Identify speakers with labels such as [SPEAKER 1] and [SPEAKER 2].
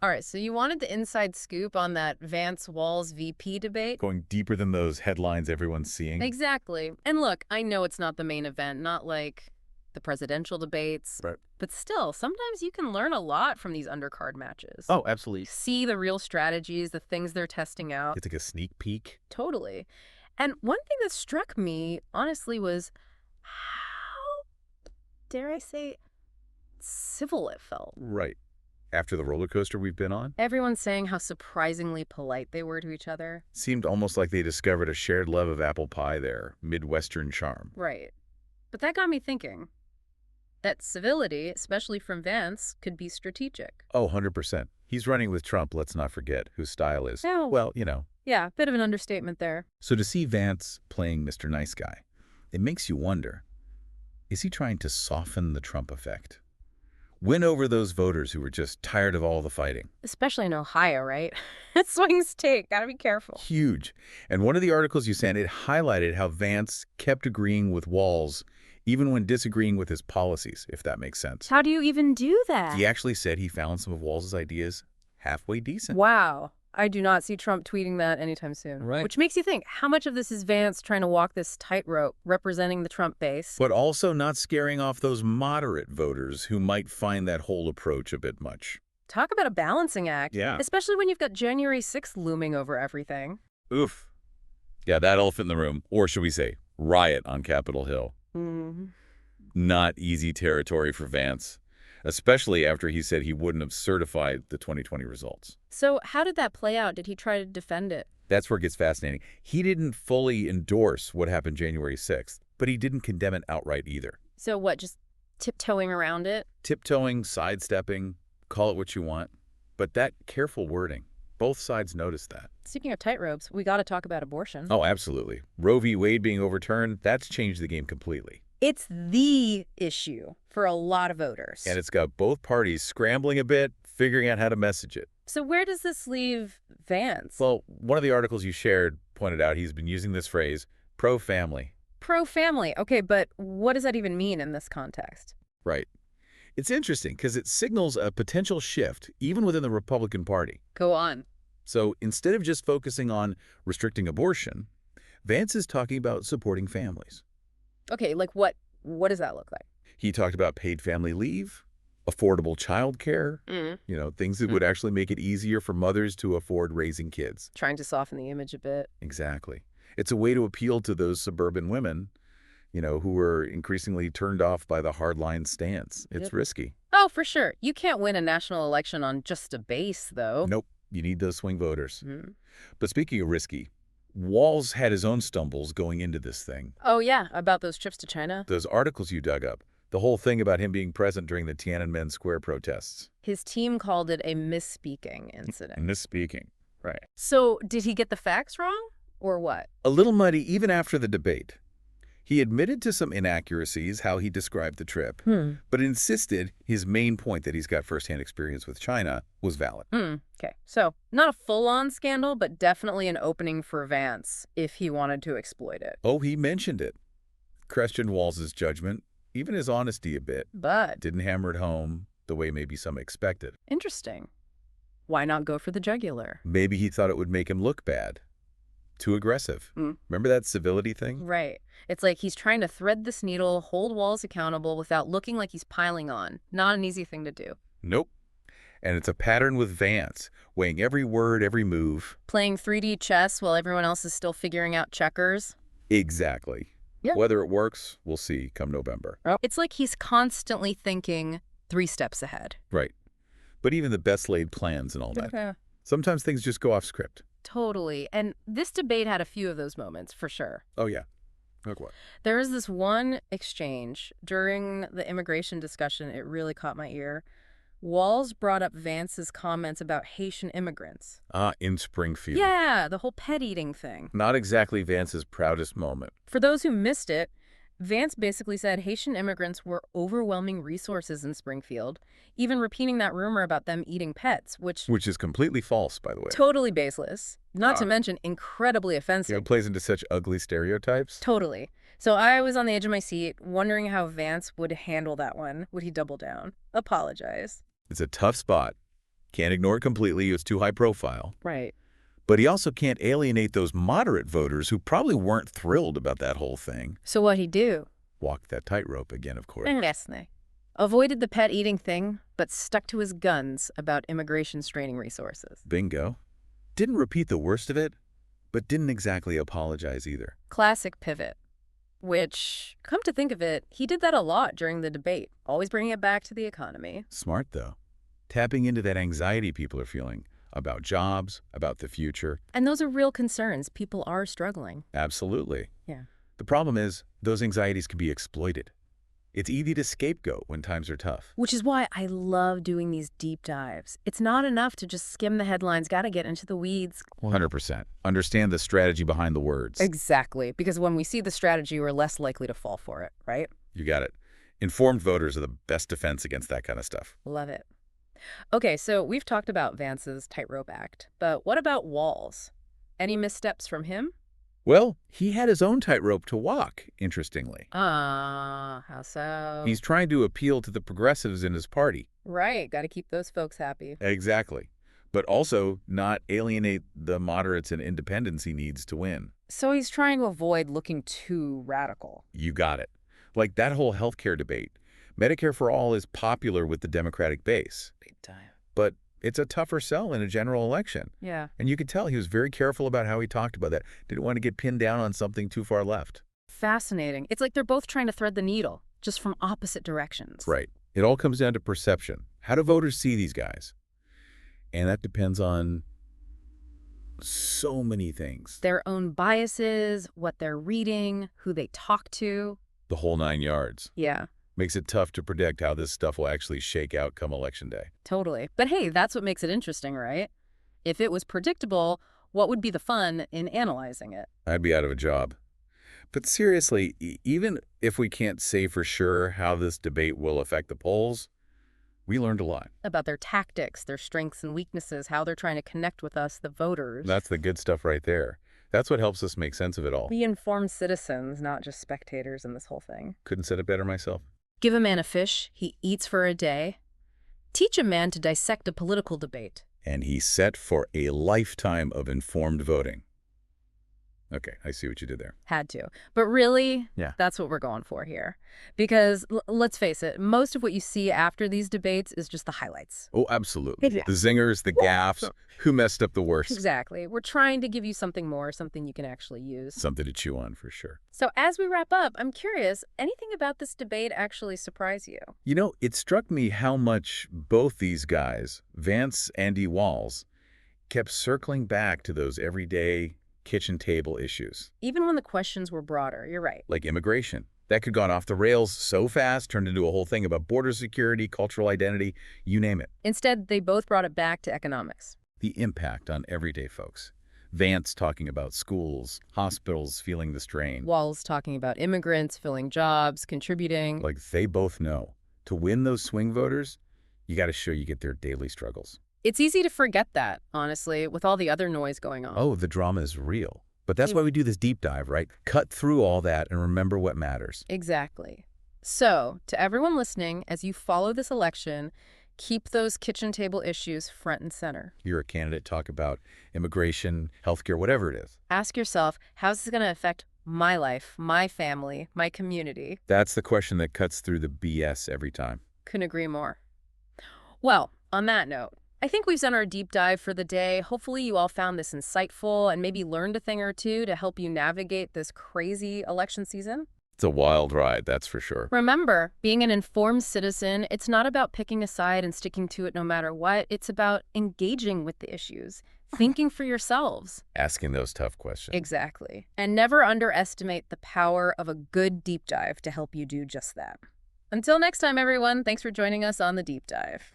[SPEAKER 1] All right, so you wanted the inside scoop on that Vance-Walz VP debate?
[SPEAKER 2] Going deeper than those headlines everyone's seeing.
[SPEAKER 1] Exactly. And look, I know it's not the main event, not like the presidential debates,
[SPEAKER 2] Right.
[SPEAKER 1] but still, sometimes you can learn a lot from these undercard matches.
[SPEAKER 3] Oh, absolutely.
[SPEAKER 1] See the real strategies, the things they're testing out.
[SPEAKER 2] It's like a sneak peek.
[SPEAKER 1] Totally. And one thing that struck me, honestly, was how, dare I say, civil it felt.
[SPEAKER 2] Right. After the roller coaster we've been on,
[SPEAKER 1] Everyone's saying how surprisingly polite they were to each other.
[SPEAKER 2] seemed almost like they discovered a shared love of apple pie there, Midwestern charm.
[SPEAKER 1] Right. But that got me thinking that civility, especially from Vance, could be strategic.
[SPEAKER 2] Oh, 100%. He's running with Trump, let's not forget, whose style is,
[SPEAKER 1] Oh.
[SPEAKER 2] well, you know.
[SPEAKER 1] Yeah, bit of an understatement there.
[SPEAKER 2] So to see Vance playing Mr. Nice Guy, it makes you wonder, is he trying to soften the Trump effect? Win over those voters who were just tired of all the fighting.
[SPEAKER 1] Especially in Ohio, right? It's swing state. Gotta be careful.
[SPEAKER 2] Huge. And one of the articles you sent, it highlighted how Vance kept agreeing with Walz even when disagreeing with his policies, if that makes sense.
[SPEAKER 1] How do you even do that?
[SPEAKER 2] He actually said he found some of Walz's ideas halfway decent.
[SPEAKER 1] Wow. I do not see Trump tweeting that anytime soon.
[SPEAKER 3] Right.
[SPEAKER 1] Which makes you think, how much of this is Vance trying to walk this tightrope representing the Trump base?
[SPEAKER 2] But also not scaring off those moderate voters who might find that whole approach a bit much.
[SPEAKER 1] Talk about a balancing act.
[SPEAKER 2] Yeah.
[SPEAKER 1] Especially when you've got January 6th looming over everything.
[SPEAKER 2] Oof. Yeah, that elephant in the room, or should we say, riot on Capitol Hill.
[SPEAKER 1] Mm.
[SPEAKER 2] Not easy territory for Vance, especially after he said he wouldn't have certified the 2020 results.
[SPEAKER 1] So how did that play out? Did he try to defend it?
[SPEAKER 2] That's where it gets fascinating. He didn't fully endorse what happened January 6th, but he didn't condemn it outright either.
[SPEAKER 1] So what, just tiptoeing around it?
[SPEAKER 2] Tiptoeing, sidestepping, call it what you want. But that careful wording, both sides noticed that.
[SPEAKER 1] Speaking of tightropes, we got to talk about abortion.
[SPEAKER 2] Oh, absolutely. Roe v. Wade being overturned, that's changed the game completely.
[SPEAKER 1] It's the issue for a lot of voters.
[SPEAKER 2] And it's got both parties scrambling a bit, figuring out how to message it.
[SPEAKER 1] So where does this leave Vance?
[SPEAKER 2] Well, one of the articles you shared pointed out he's been using this phrase, pro-family.
[SPEAKER 1] Pro-family. Okay, but what does that even mean in this context?
[SPEAKER 2] Right. It's interesting because it signals a potential shift, even within the Republican Party.
[SPEAKER 1] Go on.
[SPEAKER 2] So instead of just focusing on restricting abortion, Vance is talking about supporting families.
[SPEAKER 1] Okay, like what does that look like?
[SPEAKER 2] He talked about paid family leave, affordable child care, things that would actually make it easier for mothers to afford raising kids.
[SPEAKER 1] Trying to soften the image a bit.
[SPEAKER 2] Exactly. It's a way to appeal to those suburban women, who were increasingly turned off by the hardline stance. It's risky.
[SPEAKER 1] Oh, for sure. You can't win a national election on just a base, though.
[SPEAKER 2] Nope. You need those swing voters. But speaking of risky, Walz had his own stumbles going into this thing.
[SPEAKER 1] Oh, yeah, about those trips to China.
[SPEAKER 2] Those articles you dug up, the whole thing about him being present during the Tiananmen Square protests.
[SPEAKER 1] His team called it a misspeaking incident.
[SPEAKER 2] Misspeaking. Right.
[SPEAKER 1] So did he get the facts wrong, or what?
[SPEAKER 2] A little muddy even after the debate. He admitted to some inaccuracies, how he described the trip, but insisted his main point that he's got firsthand experience with China was valid.
[SPEAKER 1] Okay, so not a full-on scandal, but definitely an opening for Vance if he wanted to exploit it.
[SPEAKER 2] Oh, he mentioned it. Questioned Walz's judgment, even his honesty a bit.
[SPEAKER 1] But
[SPEAKER 2] Didn't hammer it home the way maybe some expected.
[SPEAKER 1] interesting. Why not go for the jugular?
[SPEAKER 2] Maybe he thought it would make him look bad. Too aggressive. Remember that civility thing?
[SPEAKER 1] Right. It's like he's trying to thread this needle, hold Walz accountable without looking like he's piling on. Not an easy thing to do.
[SPEAKER 2] Nope. And it's a pattern with Vance, weighing every word, every move.
[SPEAKER 1] Playing 3D chess while everyone else is still figuring out checkers.
[SPEAKER 2] Exactly.
[SPEAKER 1] Yeah.
[SPEAKER 2] Whether it works, we'll see come November.
[SPEAKER 1] It's like he's constantly thinking 3 steps ahead.
[SPEAKER 2] Right. But even the best laid plans and all that, sometimes things just go off script.
[SPEAKER 1] Totally. And this debate had a few of those moments, for sure.
[SPEAKER 2] Oh, yeah. Like what?
[SPEAKER 1] There was this one exchange during the immigration discussion. It really caught my ear. Walz brought up Vance's comments about Haitian immigrants.
[SPEAKER 2] In Springfield.
[SPEAKER 1] Yeah, the whole pet eating thing.
[SPEAKER 2] Not exactly Vance's proudest moment.
[SPEAKER 1] For those who missed it, Vance basically said Haitian immigrants were overwhelming resources in Springfield, even repeating that rumor about them eating pets, which
[SPEAKER 2] is completely false, by the way.
[SPEAKER 1] totally baseless, not to mention incredibly offensive.
[SPEAKER 2] It plays into such ugly stereotypes.
[SPEAKER 1] Totally. So I was on the edge of my seat, wondering how Vance would handle that one. Would he double down? Apologize?
[SPEAKER 2] It's a tough spot. Can't ignore it completely. It's too high profile.
[SPEAKER 1] Right.
[SPEAKER 2] But he also can't alienate those moderate voters who probably weren't thrilled about that whole thing.
[SPEAKER 1] So what'd he do?
[SPEAKER 2] Walked that tightrope again, of course.
[SPEAKER 1] Jasne. Avoided the pet eating thing, but stuck to his guns about immigration straining resources.
[SPEAKER 2] Bingo. Didn't repeat the worst of it, but didn't exactly apologize either.
[SPEAKER 1] Classic pivot. Which, come to think of it, he did that a lot during the debate, always bringing it back to the economy.
[SPEAKER 2] Smart, though. Tapping into that anxiety people are feeling about jobs, about the future.
[SPEAKER 1] And those are real concerns. People are struggling.
[SPEAKER 2] Absolutely.
[SPEAKER 1] Yeah.
[SPEAKER 2] The problem is, those anxieties can be exploited. It's easy to scapegoat when times are tough.
[SPEAKER 1] Which is why I love doing these deep dives. It's not enough to just skim the headlines, gotta get into the weeds.
[SPEAKER 2] 100%. Understand the strategy behind the words.
[SPEAKER 1] Exactly, because when we see the strategy, we're less likely to fall for it, right?
[SPEAKER 2] You got it. Informed voters are the best defense against that kind of stuff.
[SPEAKER 1] Love it. Okay, so we've talked about Vance's tightrope act, but what about Walz? Any missteps from him?
[SPEAKER 2] Well, he had his own tightrope to walk, interestingly.
[SPEAKER 1] How so?
[SPEAKER 2] He's trying to appeal to the progressives in his party.
[SPEAKER 1] Right, gotta keep those folks happy.
[SPEAKER 2] Exactly. But also not alienate the moderates and independents he needs to win.
[SPEAKER 1] So he's trying to avoid looking too radical.
[SPEAKER 2] You got it. Like that whole healthcare debate. Medicare for all is popular with the Democratic base.
[SPEAKER 1] Big time.
[SPEAKER 2] But it's a tougher sell in a general election.
[SPEAKER 1] Yeah.
[SPEAKER 2] And you could tell he was very careful about how he talked about that. Didn't want to get pinned down on something too far left.
[SPEAKER 1] Fascinating. It's like they're both trying to thread the needle, just from opposite directions.
[SPEAKER 2] Right. It all comes down to perception. How do voters see these guys? And that depends on so many things.
[SPEAKER 1] Their own biases, what they're reading, who they talk to.
[SPEAKER 2] The whole 9 yards.
[SPEAKER 1] Yeah,
[SPEAKER 2] Makes it tough to predict how this stuff will actually shake out come Election Day.
[SPEAKER 1] totally. But hey, that's what makes it interesting, right? If it was predictable, what would be the fun in analyzing it?
[SPEAKER 2] I'd be out of a job. But seriously, even if we can't say for sure how this debate will affect the polls, we learned a lot.
[SPEAKER 1] About their tactics, their strengths and weaknesses, how they're trying to connect with us, the voters.
[SPEAKER 2] That's the good stuff right there. That's what helps us make sense of it all.
[SPEAKER 1] Be informed citizens, not just spectators in this whole thing.
[SPEAKER 2] Couldn't said it better myself.
[SPEAKER 1] Give a man a fish, he eats for a day. Teach a man to dissect a political debate.
[SPEAKER 2] And he's set for a lifetime of informed voting. Okay, I see what you did there.
[SPEAKER 1] Had to. But really,
[SPEAKER 2] Yeah.
[SPEAKER 1] that's what we're going for here. Because let's face it, most of what you see after these debates is just the highlights.
[SPEAKER 2] Oh, absolutely.
[SPEAKER 1] Yeah.
[SPEAKER 2] The zingers, the gaffes, who messed up the worst.
[SPEAKER 1] Exactly. We're trying to give you something more, something you can actually use.
[SPEAKER 2] Something to chew on for sure.
[SPEAKER 1] So as we wrap up, I'm curious, anything about this debate actually surprise you?
[SPEAKER 2] You know, it struck me how much both these guys, Vance and Walz, kept circling back to those everyday kitchen table issues,
[SPEAKER 1] Even when the questions were broader, you're right.
[SPEAKER 2] like immigration. That could have gone off the rails so fast, turned into a whole thing about border security, cultural identity, you name it.
[SPEAKER 1] Instead, they both brought it back to economics.
[SPEAKER 2] The impact on everyday folks. Vance talking about schools, hospitals feeling the strain.
[SPEAKER 1] Walz talking about immigrants, filling jobs, contributing.
[SPEAKER 2] Like they both know, to win those swing voters, you got to show you get their daily struggles.
[SPEAKER 1] It's easy to forget that, honestly, with all the other noise going on.
[SPEAKER 2] Oh, the drama is real. But that's why we do this deep dive, right? Cut through all that and remember what matters.
[SPEAKER 1] Exactly. So, to everyone listening, as you follow this election, keep those kitchen table issues front and center.
[SPEAKER 2] You're a candidate, talk about immigration, healthcare, whatever it is.
[SPEAKER 1] Ask yourself, how's this going to affect my life, my family, my community?
[SPEAKER 2] That's the question that cuts through the BS every time.
[SPEAKER 1] Couldn't agree more. Well, on that note, I think we've done our deep dive for the day. Hopefully you all found this insightful and maybe learned a thing or two to help you navigate this crazy election season.
[SPEAKER 2] It's a wild ride, that's for sure.
[SPEAKER 1] Remember, being an informed citizen, it's not about picking a side and sticking to it no matter what. It's about engaging with the issues, thinking for yourselves.
[SPEAKER 2] Asking those tough questions.
[SPEAKER 1] Exactly. And never underestimate the power of a good deep dive to help you do just that. Until next time, everyone, thanks for joining us on the deep dive.